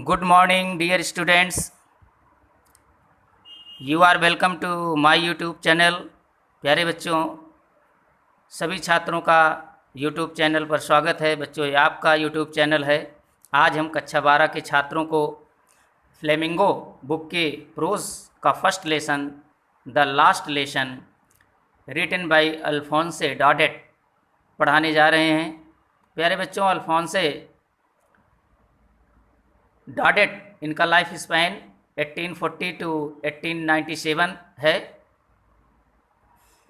Good morning, dear students. You are welcome to my YouTube channel. प्यारे बच्चों, सभी छात्रों का YouTube चैनल पर स्वागत है। बच्चों, ये आपका YouTube चैनल है। आज हम कक्षा 12 के छात्रों को फ्लेमिंगो बुक के प्रोज का first lesson, the last lesson, written by Alphonse Daudet पढ़ाने जा रहे हैं। प्यारे बच्चों, अल्फोंसे डॉडेट इनका लाइफ स्पैन 1840 टू 1897 है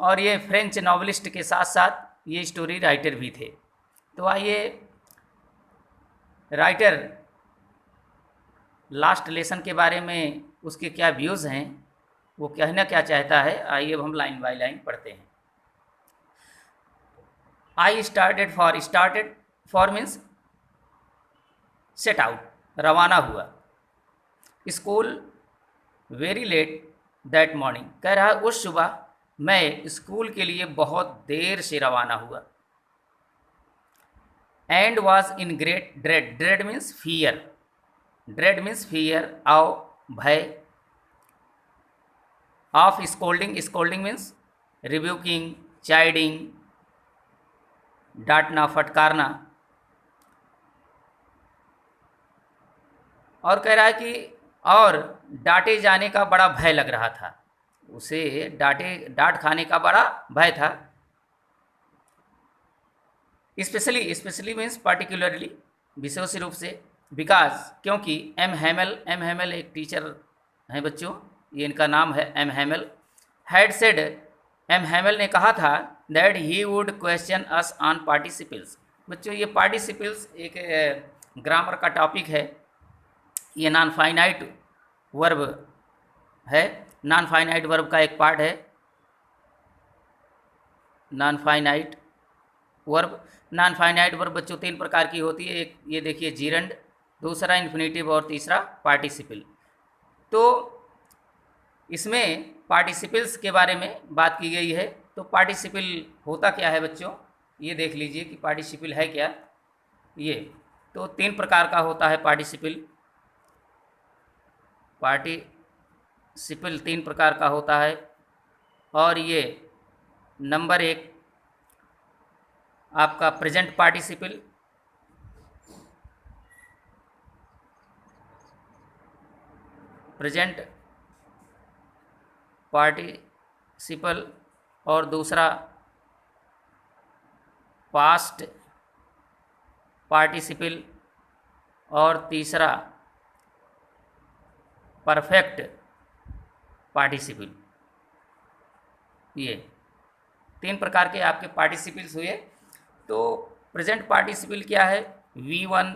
और ये फ्रेंच नॉवलिस्ट के साथ साथ ये स्टोरी राइटर भी थे। तो आइए राइटर लास्ट लेसन के बारे में उसके क्या व्यूज़ हैं, वो कहना क्या चाहता है, आइए अब हम लाइन बाय लाइन पढ़ते हैं। I started for means set out, रवाना हुआ। School very let that morning, कह रहा है उस सुबह मैं स्कूल के लिए बहुत देर से रवाना हुआ। And was in great dread, dread means fear, dread means fear, आओ भय। Of scolding, scolding means rebuking, chiding, डांटना, फटकारना। और कह रहा है कि और डांटे जाने का बड़ा भय लग रहा था, उसे डांट खाने का बड़ा भय था। स्पेशली मीन्स पार्टिकुलरली, विशेष रूप से। बिकॉज, क्योंकि एम हैमल एक टीचर हैं बच्चों, ये इनका नाम है M Hamel. Had said, M Hamel ने कहा था that he would question us on participles. बच्चों, ये पार्टिसिपल्स एक ग्रामर का टॉपिक है। ये नॉन फाइनाइट वर्ब है, नॉन फाइनाइट वर्ब का एक पार्ट है non finite verb. Non finite verb बच्चों 3 प्रकार की होती है। एक ये देखिए जीरंड, दूसरा इन्फिनेटिव और तीसरा पार्टिसिपल। तो इसमें पार्टिसिपल्स के बारे में बात की गई है। तो पार्टिसिपल होता क्या है बच्चों, ये देख लीजिए कि पार्टिसिपल है क्या। ये तो 3 प्रकार का होता है पार्टिसिपल 3 प्रकार का होता है। और ये नंबर 1 आपका प्रेजेंट पार्टिसिपल, और दूसरा पास्ट पार्टिसिपल और तीसरा परफेक्ट पार्टिसिपल। ये 3 प्रकार के आपके पार्टिसिपल्स हुए। तो प्रेजेंट पार्टिसिपल क्या है, V1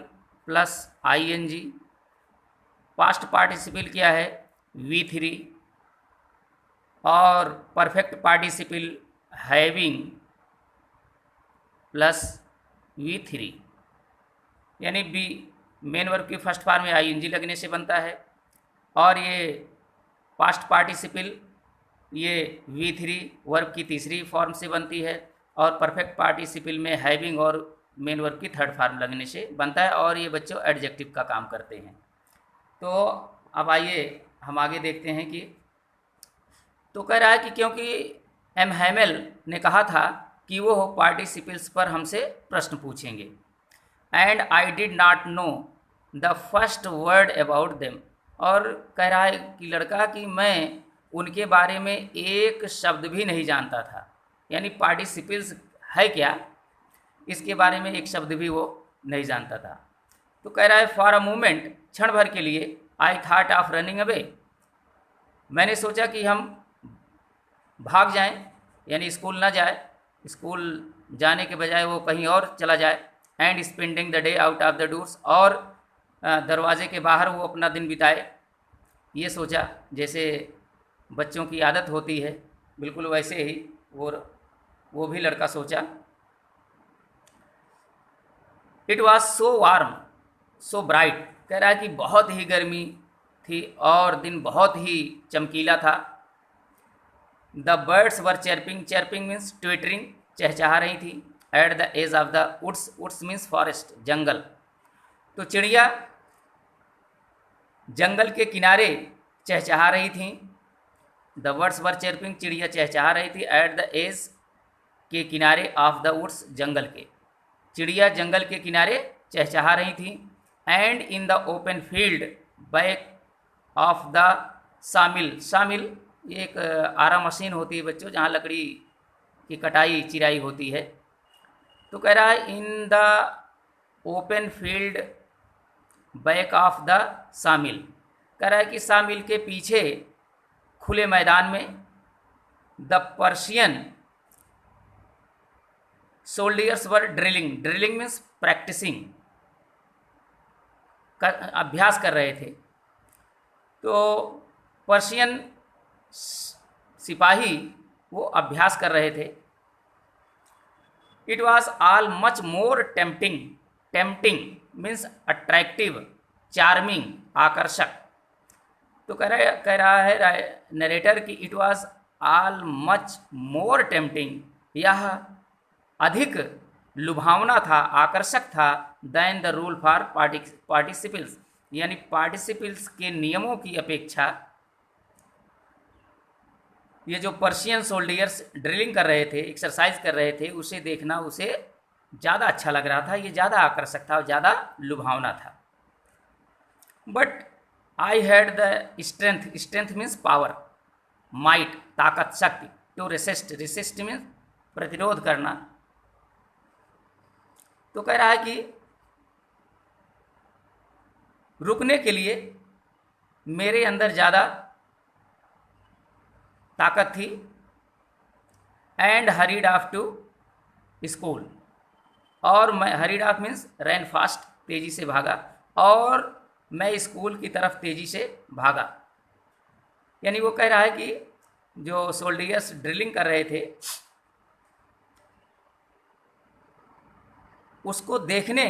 plus ING। Past participle क्या है, V3। और perfect participle having plus V3, यानी बी मेन वर्ब की फर्स्ट फॉर्म में ING लगने से बनता है। और ये पास्ट पार्टिसिपल ये V3 वर्ब की तीसरी फॉर्म से बनती है। और परफेक्ट पार्टिसिपल में हैविंग और मेन वर्ब की थर्ड फॉर्म लगने से बनता है। और ये बच्चों एडजेक्टिव का काम करते हैं। तो अब आइए हम आगे देखते हैं कि तो कह रहा है कि क्योंकि एम हैमल ने कहा था कि वो पार्टिसिपल्स पर हमसे प्रश्न पूछेंगे। And I did not know the first word about them. और कह रहा है कि लड़का कि मैं उनके बारे में एक शब्द भी नहीं जानता था, यानी पार्टिसिपल्स है क्या इसके बारे में एक शब्द भी वो नहीं जानता था। तो कह रहा है फॉर अ मोमेंट, क्षण भर के लिए, I thought of running away, मैंने सोचा कि हम भाग जाएं, यानी स्कूल ना जाए, स्कूल जाने के बजाय वो कहीं और चला जाए। And spending the day out of the doors, और दरवाजे के बाहर वो अपना दिन बिताए। ये सोचा, जैसे बच्चों की आदत होती है, बिल्कुल वैसे ही वो भी लड़का सोचा। It was so warm so bright, कह रहा है कि बहुत ही गर्मी थी और दिन बहुत ही चमकीला था। The birds were chirping, chirping means twittering, चहचहा रही थी। At the edge of the woods, woods means forest, जंगल। तो चिड़िया जंगल के किनारे चहचहा रही थीं। द बर्ड्स वर चेयरपिंग, चिड़िया चहचहा रही थी। एट द एज, के किनारे, ऑफ द वुड्स, जंगल के, चिड़िया जंगल के किनारे चहचहा रही थी। And in the open field back of the सामिल, सामिल ये एक आरा मशीन होती है बच्चों, जहाँ लकड़ी की कटाई चिराई होती है। तो कह रहा है in the open field back of the सामिल, कह रहा है कि सामिल के पीछे खुले मैदान में the Persian soldiers were drilling, drilling means practising, अभ्यास कर रहे थे। तो पर्शियन सिपाही वो अभ्यास कर रहे थे। It was all much more tempting, tempting means attractive, charming, आकर्षक। तो कह रहा है नरेटर कि it was all much more tempting, यह अधिक लुभावना था, आकर्षक था, than the rule for participles, यानी पार्टिसिपल्स के नियमों की अपेक्षा ये जो पर्शियन सोल्डियर्स ड्रिलिंग कर रहे थे, एक्सरसाइज कर रहे थे, उसे देखना उसे ज़्यादा अच्छा लग रहा था, ये ज़्यादा आकर्षक था और ज़्यादा लुभावना था। But I had the strength, strength means power, might, ताकत, शक्ति, टू रेसिस्ट, रेसिस्ट मीन्स प्रतिरोध करना। तो कह रहा है कि रुकने के लिए मेरे अंदर ज़्यादा ताकत थी। And hurried off to school, और मैं, hurried off means ran fast, तेज़ी से भागा, और मैं स्कूल की तरफ तेज़ी से भागा। यानी वो कह रहा है कि जो सोल्डियर्स ड्रिलिंग कर रहे थे उसको देखने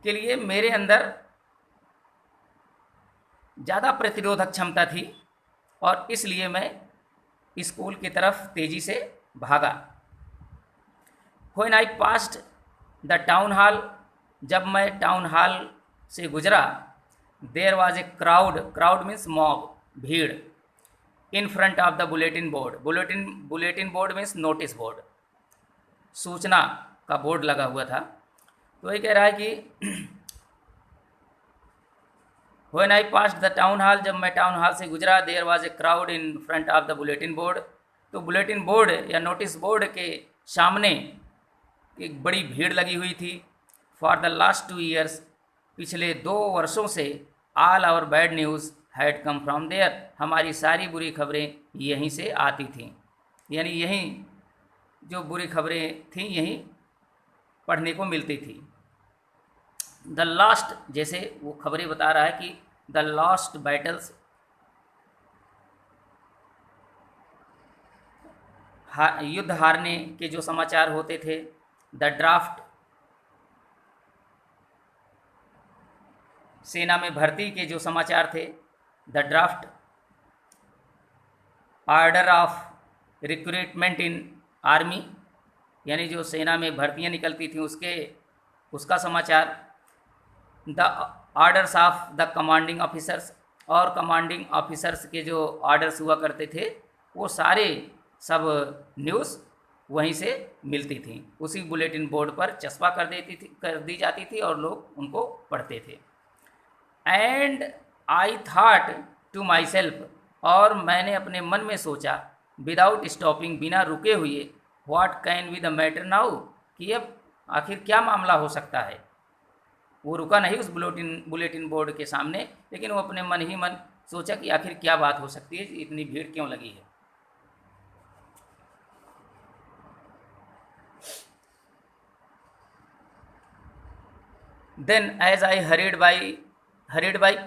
के लिए मेरे अंदर ज़्यादा प्रतिरोधक क्षमता थी और इसलिए मैं स्कूल की तरफ तेज़ी से भागा। When I passed the town hall, जब मैं टाउन हॉल से गुजरा, there was a crowd, crowd means mob, भीड़, in front of the bulletin board, bulletin board means notice board, सूचना का बोर्ड लगा हुआ था। तो ये कह रहा है कि when I passed the town hall, जब मैं टाउन हॉल से गुजरा, there was a crowd in front of the bulletin board, तो बुलेटिन बोर्ड या नोटिस बोर्ड के सामने एक बड़ी भीड़ लगी हुई थी। फॉर द लास्ट 2 ईयर्स, पिछले 2 वर्षों से, all our bad news had come from there, हमारी सारी बुरी खबरें यहीं से आती थीं, यानी यहीं जो बुरी खबरें थीं यहीं पढ़ने को मिलती थी। द लास्ट, जैसे वो खबरें बता रहा है कि द लास्ट बैटल्स, युद्ध हारने के जो समाचार होते थे। द ड्राफ्ट, सेना में भर्ती के जो समाचार थे। The draft, order of recruitment in army, यानी जो सेना में भर्तियां निकलती थीं उसका समाचार। The orders of the commanding officers, और कमांडिंग ऑफिसर्स के जो ऑर्डर्स हुआ करते थे वो सारे सब न्यूज़ वहीं से मिलती थी, उसी बुलेटिन बोर्ड पर चस्पा कर दी जाती थी और लोग उनको पढ़ते थे। And I thought to myself, और मैंने अपने मन में सोचा, विदाउट स्टॉपिंग, बिना रुके हुए, what can be the matter now, कि अब आखिर क्या मामला हो सकता है। वो रुका नहीं उस बुलेटिन बोर्ड के सामने, लेकिन वो अपने मन ही मन सोचा कि आखिर क्या बात हो सकती है, इतनी भीड़ क्यों लगी है। Then as I hurried by,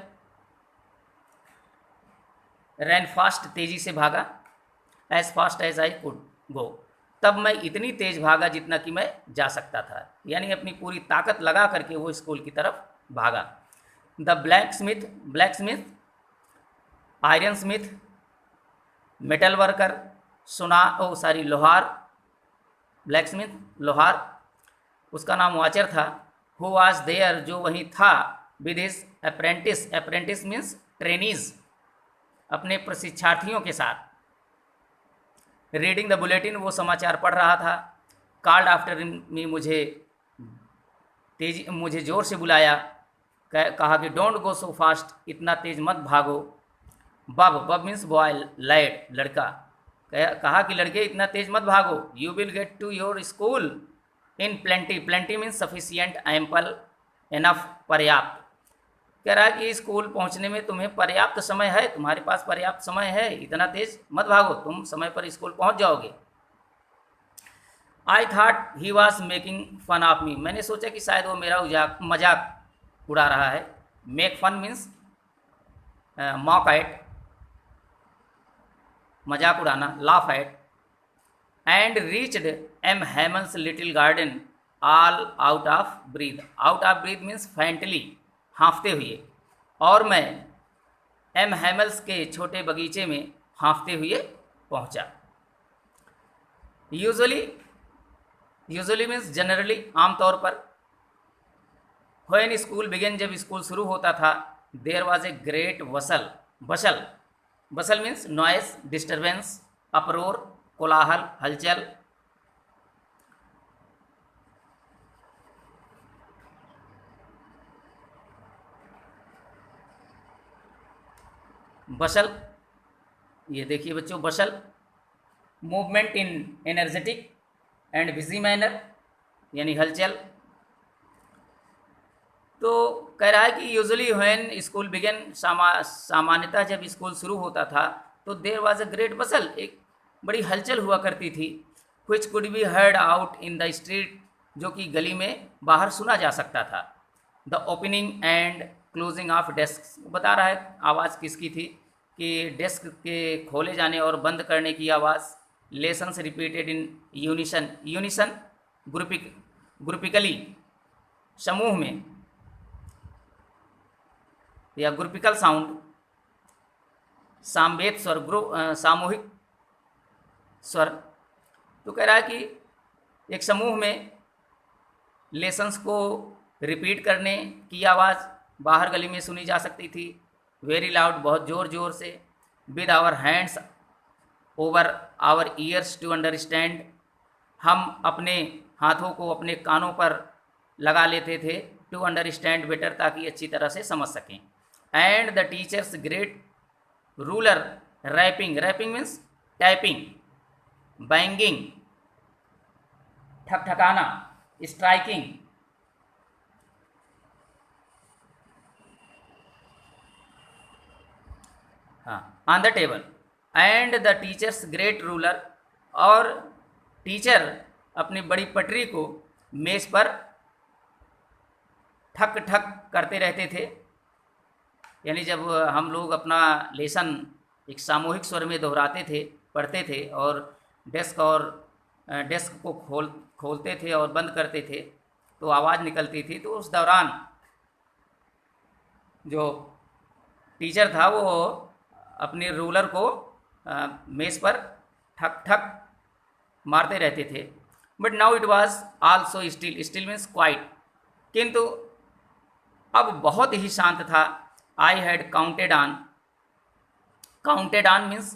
ran fast, तेज़ी से भागा, as fast as I could go, तब मैं इतनी तेज़ भागा जितना कि मैं जा सकता था, यानी अपनी पूरी ताकत लगा करके वो स्कूल की तरफ भागा। The black Smith, iron Smith, metal worker, लोहार, ब्लैक स्मिथ लोहार, उसका नाम वाचर था, हु वाज देयर, जो वहीं था, with his apprentice, apprentice means trainees, अपने प्रशिक्षार्थियों के साथ। रीडिंग द बुलेटिन, वो समाचार पढ़ रहा था। कॉल्ड आफ्टर मी, मुझे ज़ोर से बुलाया, कहा कि डोंट गो सो फास्ट, इतना तेज मत भागो। बब, बब मीन्स बॉय, लैड, लड़का, कहा कि लड़के इतना तेज मत भागो। You will get to your school in plenty, plenty means sufficient, ample, enough, पर्याप्त। कह रहा है कि स्कूल पहुंचने में तुम्हें पर्याप्त समय है, तुम्हारे पास पर्याप्त समय है, इतना तेज मत भागो, तुम समय पर स्कूल पहुंच जाओगे। I thought he was making fun of me, मैंने सोचा कि शायद वो मेरा मजाक उड़ा रहा है। Make fun means mock at, मजाक उड़ाना, laugh at. And reached M Hamel's little garden all out of breath, out of breath means faintly, हाँफते हुए, और मैं एम हेमल्स के छोटे बगीचे में हाँफते हुए पहुंचा। यूजुअली, यूजुअली मीन्स जनरली, आमतौर पर। व्हेन स्कूल बिगेन, जब स्कूल शुरू होता था, there was a great bustle, bustle, bustle means noise, disturbance, uproar, कोलाहल, हलचल। बशल, ये देखिए बच्चों, bustle, movement in energetic and busy manner, यानी हलचल। तो कह रहा है कि यूजुअली व्हेन स्कूल बिगेन, सामान्यतः जब स्कूल शुरू होता था, तो देयर वाज अ ग्रेट बसल, एक बड़ी हलचल हुआ करती थी। Which could be heard out in the street, जो कि गली में बाहर सुना जा सकता था। The opening and closing of desk, बता रहा है आवाज़ किसकी थी, कि डेस्क के खोले जाने और बंद करने की आवाज़। Lessons repeated in unison, unison groupically, समूह में, या ग्रुपिकल साउंड, सामवेद स्वर, सामूहिक स्वर। तो कह रहा है कि एक समूह में लेसन्स को रिपीट करने की आवाज़ बाहर गली में सुनी जा सकती थी। वेरी लाउड, बहुत ज़ोर ज़ोर से। With our hands over our ears to understand, हम अपने हाथों को अपने कानों पर लगा लेते थे, टू अंडरस्टैंड बेटर, ताकि अच्छी तरह से समझ सकें। And the teacher's great ruler rapping, rapping means tapping, banging, ठकठकाना, स्ट्राइकिंग, हाँ, on the table. And the teacher's great ruler, और टीचर अपनी बड़ी पटरी को मेज पर ठक ठक करते रहते थे। यानी जब हम लोग अपना लेसन एक सामूहिक स्वर में दोहराते थे, पढ़ते थे, और डेस्क को खोलते थे और बंद करते थे, तो आवाज़ निकलती थी। तो उस दौरान जो टीचर था वो अपने रूलर को मेज पर ठक ठक मारते रहते थे। But now it was also still, still means quiet, किंतु अब बहुत ही शांत था। I had counted on, counted on means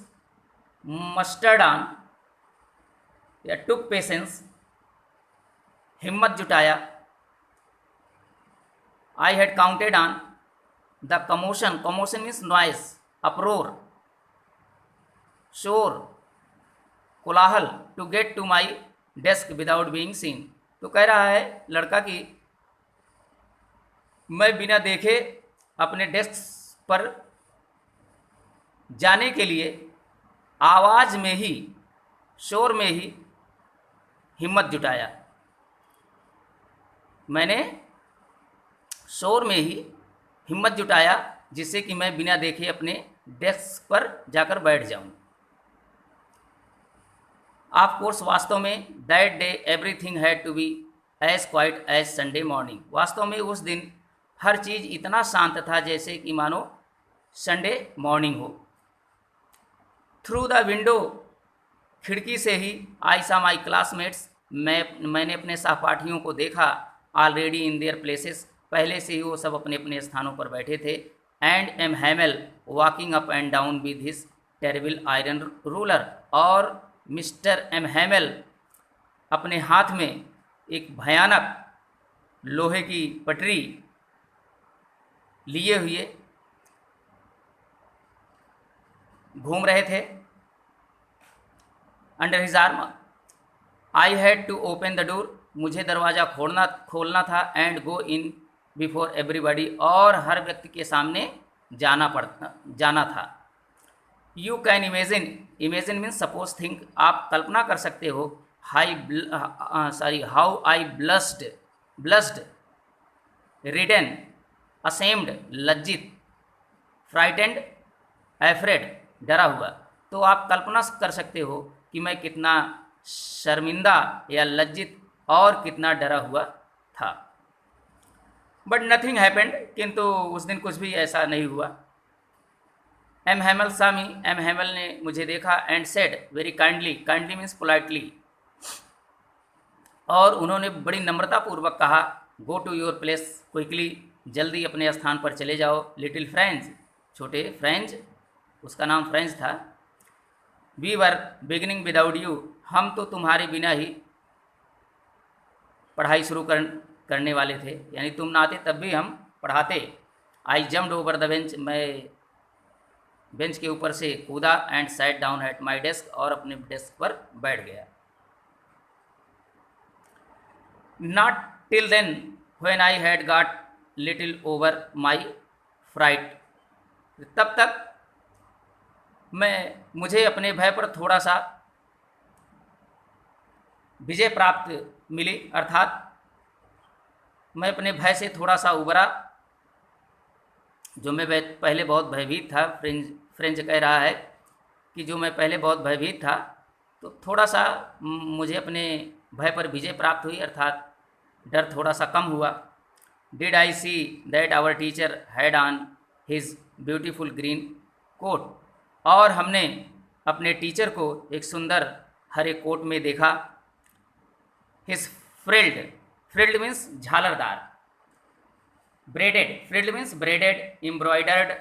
mustered on, या टुक पेशेंस, हिम्मत जुटाया। I had counted on the commotion, commotion means noise, uproar, शोर, कोलाहल, to get to my desk without being seen. तो कह रहा है लड़का कि मैं बिना देखे अपने डेस्क पर जाने के लिए आवाज़ में ही, शोर में ही हिम्मत जुटाया। मैंने शोर में ही हिम्मत जुटाया, जिससे कि मैं बिना देखे अपने डेस्क पर जाकर बैठ जाऊं। ऑफ कोर्स, वास्तव में that day everything had to be as quiet as Sunday morning, वास्तव में उस दिन हर चीज़ इतना शांत था जैसे कि मानो संडे मॉर्निंग हो। थ्रू द विंडो, खिड़की से ही, आई सा माई क्लासमेट्स, मैंने अपने सहपाठियों को देखा। ऑलरेडी इन देयर प्लेसेस, पहले से ही वो सब अपने अपने स्थानों पर बैठे थे। And M Hamel walking up and down with his terrible iron ruler, और मिस्टर एम हैमल अपने हाथ में एक भयानक लोहे की पटरी लिए हुए घूम रहे थे। Under his arm I had to open the door, मुझे दरवाज़ा खोलना था। And go in before everybody, और हर व्यक्ति के सामने जाना था। You can imagine, imagine means suppose think, आप कल्पना कर सकते हो। How I blushed, reddened, ashamed, लज्जित, फ्राइटेंड, एफ्रेड, डरा हुआ। तो आप कल्पना कर सकते हो कि मैं कितना शर्मिंदा या लज्जित और कितना डरा हुआ था। बट नथिंग हैपेंड, किंतु उस दिन कुछ भी ऐसा नहीं हुआ। एम हैमल सा मी, एम हैमल ने मुझे देखा। And said very kindly, kindly means politely, और उन्होंने बड़ी नम्रतापूर्वक कहा, go to your place quickly, जल्दी अपने स्थान पर चले जाओ। लिटिल फ्रेंच, छोटे फ्रेंच, उसका नाम फ्रेंच था। We were beginning without you, हम तो तुम्हारे बिना ही पढ़ाई शुरू करने वाले थे, यानी तुम ना आते तब भी हम पढ़ाते। I jumped over the bench, मैं बेंच के ऊपर से कूदा। And sat down at my desk, और अपने डेस्क पर बैठ गया। Not till then when I had got little over my fright, तब तक मुझे अपने भय पर थोड़ा सा विजय प्राप्त मिली, अर्थात मैं अपने भय से थोड़ा सा उबरा। जो मैं पहले बहुत भयभीत था, फ्रेंच कह रहा है कि जो मैं पहले बहुत भयभीत था, तो थोड़ा सा मुझे अपने भय पर विजय प्राप्त हुई, अर्थात डर थोड़ा सा कम हुआ। Did I see that our teacher had on his beautiful green coat, और हमने अपने टीचर को एक सुंदर हरे कोट में देखा। हिज फ्रिल्ड, फ्रिल्ड मीन्स झालरदार, braided, frilled means braided, embroidered,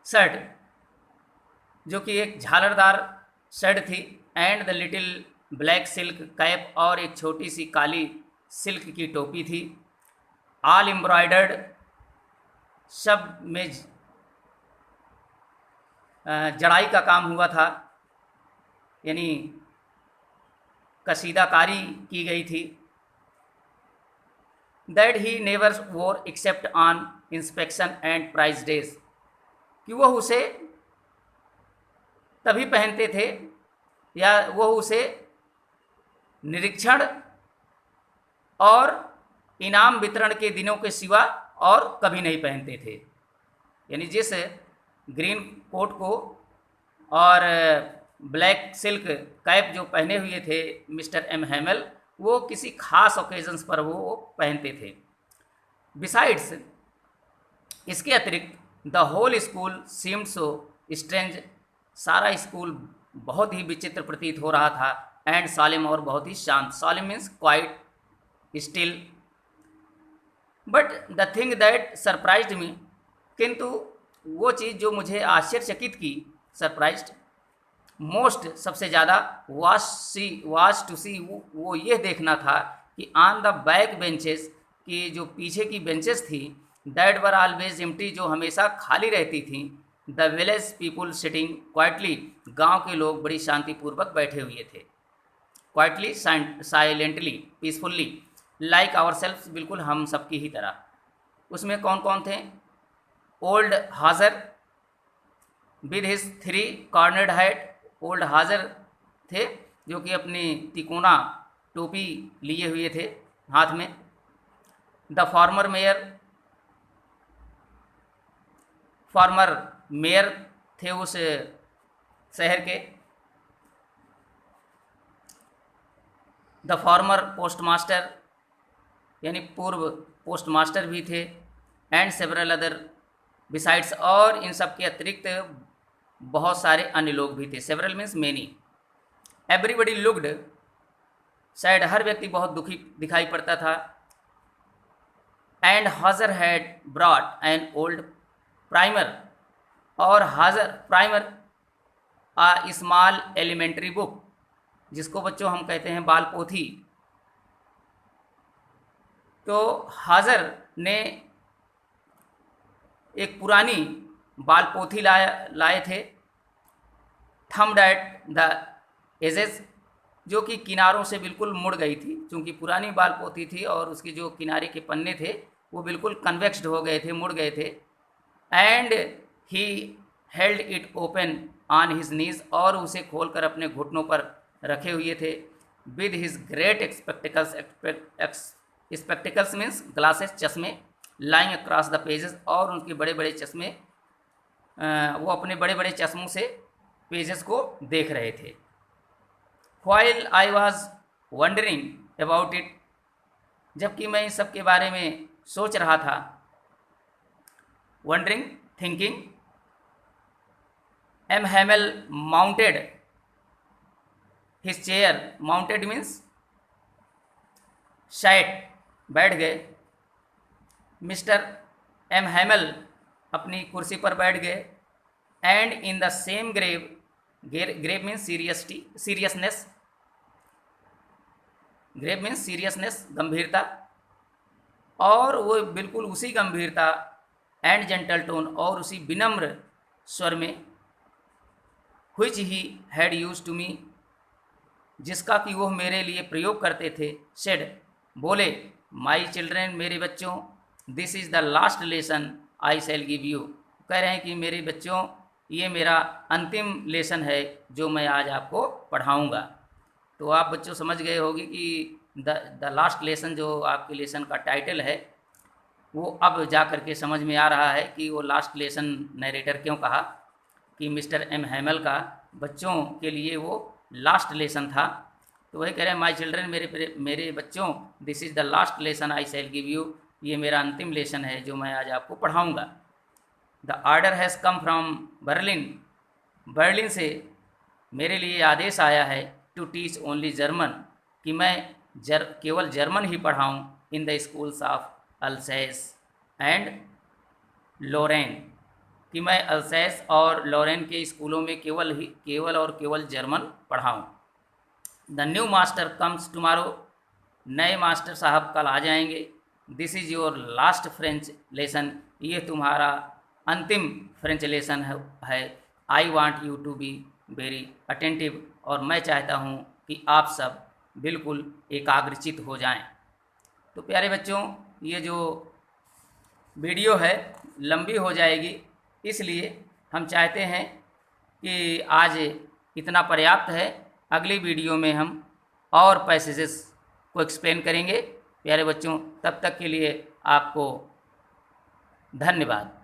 shirt, जो कि एक झालरदार शर्ट थी। And the little black silk cap, और एक छोटी सी काली सिल्क की टोपी थी। ऑल एम्ब्रॉयडर्ड, सब में जड़ाई का काम हुआ था, यानी कसीदाकारी की गई थी। That he never wore except on inspection and prize days, कि वह उसे तभी पहनते थे या वह उसे निरीक्षण और इनाम वितरण के दिनों के सिवा और कभी नहीं पहनते थे। यानी जिस ग्रीन कोट को और ब्लैक सिल्क कैप जो पहने हुए थे मिस्टर एम हैमल, वो किसी खास ओकेजन्स पर वो पहनते थे। बिसाइड्स, इसके अतिरिक्त the whole school seemed so strange, सारा स्कूल बहुत ही विचित्र प्रतीत हो रहा था। एंड सालिम, और बहुत ही शांत। Solemn means quiet, still. But the thing that surprised me, किंतु वो चीज़ जो मुझे आश्चर्यचकित की, सरप्राइज्ड मोस्ट, सबसे ज़्यादा, वाज टू सी, वो ये देखना था कि ऑन द बैक बेंचेस, की जो पीछे की बेंचेस थी, दैट वर ऑलवेज एम्प्टी, जो हमेशा खाली रहती थी। The village people sitting quietly, गांव के लोग बड़ी शांतिपूर्वक बैठे हुए थे। Quietly, silently, peacefully, like our self, बिल्कुल हम सबकी ही तरह। उसमें कौन कौन थे? ओल्ड हाजर with his 3 cornered hat, old हाजर थे जो कि अपनी तिकोना टोपी लिए हुए थे हाथ में। द फॉर्मर मेयर थे उस शहर के। द फॉर्मर पोस्टमास्टर, यानी पूर्व पोस्ट मास्टर भी थे, एंड सेवरल अदर बिसाइड्स, और इन सब के अतिरिक्त बहुत सारे अन्य लोग भी थे। Several means many. Everybody looked sad, हर व्यक्ति बहुत दुखी दिखाई पड़ता था। And Hauser had brought an old primer, और Hauser primer a small elementary book, जिसको बच्चों हम कहते हैं बाल पोथी। तो हाजर ने एक पुरानी बाल पोथी लाए थे, थम्ड एट द एजेस, जो कि किनारों से बिल्कुल मुड़ गई थी, क्योंकि पुरानी बाल पोथी थी और उसकी जो किनारे के पन्ने थे वो बिल्कुल कन्वेक्स्ड हो गए थे, मुड़ गए थे। And he held it open on his knees, और उसे खोलकर अपने घुटनों पर रखे हुए थे। With his great spectacles means glasses, चश्मे, लाइंग अक्रॉस द पेजेस, और उनके बड़े बड़े चश्मे, वो अपने बड़े बड़े चश्मों से पेजेस को देख रहे थे। While I was wondering about it, जबकि मैं इस सब के बारे में सोच रहा था, wondering, thinking, M. Hamel mounted his chair, mounted means sat, बैठ गए। मिस्टर एम हैमल अपनी कुर्सी पर बैठ गए। And in the same grave, grave means seriousness, grave means seriousness, गंभीरता, और वो बिल्कुल उसी गंभीरता, एंड जेंटल टोन, और उसी विनम्र स्वर में, which he had use to me, जिसका कि वो मेरे लिए प्रयोग करते थे। सेड, बोले, माई चिल्ड्रेन, मेरे बच्चों, this is the last lesson I shall give you, कह रहे हैं कि मेरे बच्चों, ये मेरा अंतिम लेसन है जो मैं आज आपको पढ़ाऊँगा। तो आप बच्चों समझ गए होंगे कि द लास्ट लेसन जो आपके लेसन का टाइटल है, वो अब जा कर के समझ में आ रहा है कि वो लास्ट लेसन नरेटर क्यों कहा, कि मिस्टर एम हैमल का बच्चों के लिए वो लास्ट लेसन था। तो वही कह रहे हैं, माई चिल्ड्रन, मेरे बच्चों, this is the last lesson I shall give you, ये मेरा अंतिम लेसन है जो मैं आज आपको पढ़ाऊँगा। The order has come from Berlin, Berlin से मेरे लिए आदेश आया है, टू टीच ओनली जर्मन, कि मैं केवल जर्मन ही पढ़ाऊँ, in the schools of Alsace and Lorraine, कि मैं अल्सैस और लोरेन के स्कूलों में केवल जर्मन पढ़ाऊँ। The new master comes tomorrow, नए मास्टर साहब कल आ जाएंगे। This is your last French lesson, ये तुम्हारा अंतिम फ्रेंच लेसन है। I want you to be very attentive, और मैं चाहता हूँ कि आप सब बिल्कुल एकाग्रचित हो जाएं। तो प्यारे बच्चों, ये जो वीडियो है लंबी हो जाएगी, इसलिए हम चाहते हैं कि आज इतना पर्याप्त है। अगली वीडियो में हम और पैसेजेस को एक्सप्लेन करेंगे। प्यारे बच्चों, तब तक के लिए आपको धन्यवाद।